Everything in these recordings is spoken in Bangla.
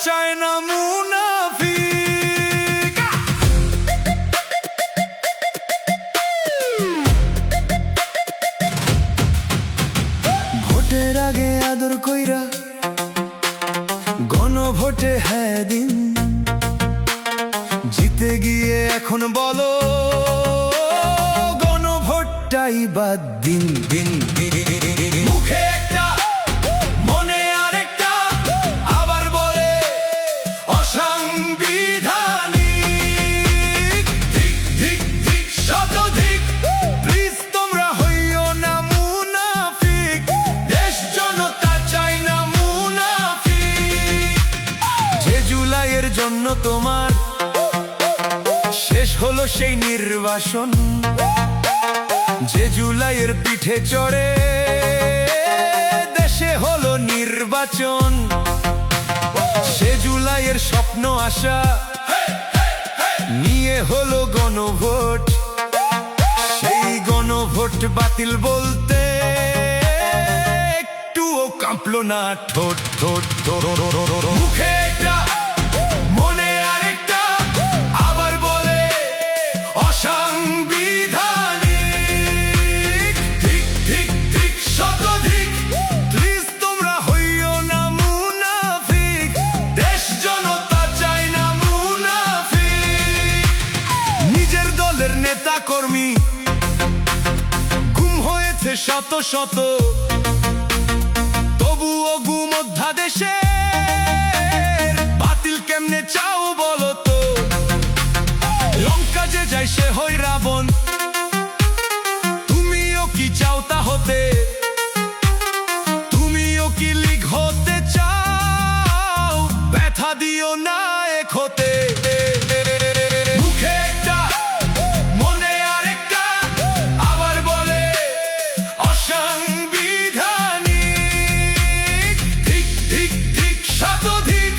চায় না মুনাফিক। ভোটের আগে আদর কইরা গণভোটে হ্যাঁ দিন, জিতে গিয়ে এখন বলো গণভোটটাই বাদ দিন। দিন মুখে একটা মনে আরেকটা, আবার বলে অসাংবিধানিক। ঠিক ঠিক ঠিক শতধিক, প্লিজ তোমরা হইও না মুনাফিক। দেশ জনতা চাই না মুনাফিক। যে জুলাইয়ের জন্য তোমার শেষ হলো সেই নির্বাসন, যে জুলাইয়ের পিঠে চড়ে দেশে হলো নির্বাচন, সে জুলাইয়ের স্বপ্ন আশা নিয়ে হলো গণভোট। সেই গণভোট বাতিল বলতে একটুও কাঁপলো না ঠোঁট ঠোঁট। মুখে একটা মনে আরেকটা, আবার বলে অসাংবিধানিক। ঠিক ঠিক ঠিক শতধিক, প্লিজ তোমরা হইও না মুনাফিক। দেশ জনতা চায় না মুনাফিক। নিজের দলের নেতা কর্মী গুম হয়েছে শত শত, তবুও গুম অধ্যাদেশে বাতিল কেমনে চাও বলো তো? লঙ্কা যে যায় সে হই রাবণ, তুমিও কি চাও তা হতে? তুমিও কি লীগ হতে চাও? ব্যথা দিও না এক হতে। মুখে একটা মনে আরেকটা, আবার বলে অসাংবিধানিক। ঠিক ঠিক ঠিক শতধিক,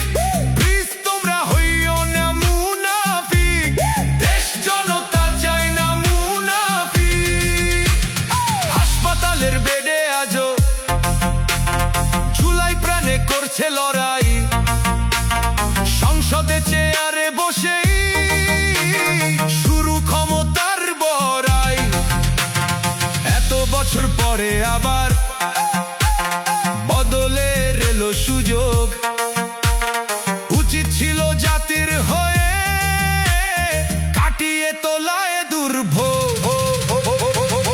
প্লিজ তোমরা হইও না মুনাফিক। দেশ জনতা চায় না মুনাফিক। হাসপাতালের বেডে আজও জুলাই প্রাণে করছে লড়াই, সংসদে চেয়ারে বসেই শুরু ক্ষমতার বড়াই। এত বছর পরে আবার বদলের এলো সুযোগ, উচিত ছিল জাতির হয়ে কাটিয়ে তোলায় দুর্ভোগ।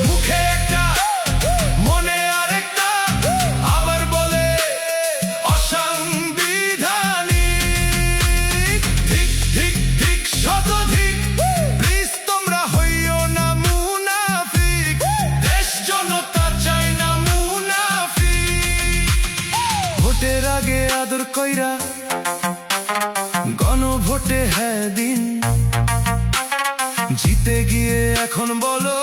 মুখে একটা মনে আরেকটা, আবার বলে অসাংবিধানিক। ঠিক ঠিক ঠিক শতধিক, প্লিজ তোমরা হইও না মুনাফিক। দেশ জনতা চায় না মুনাফিক। ভোটের আগে আদর কইরা গণভোটে হ্যাঁ দিন, জিতে গিয়ে এখন বলো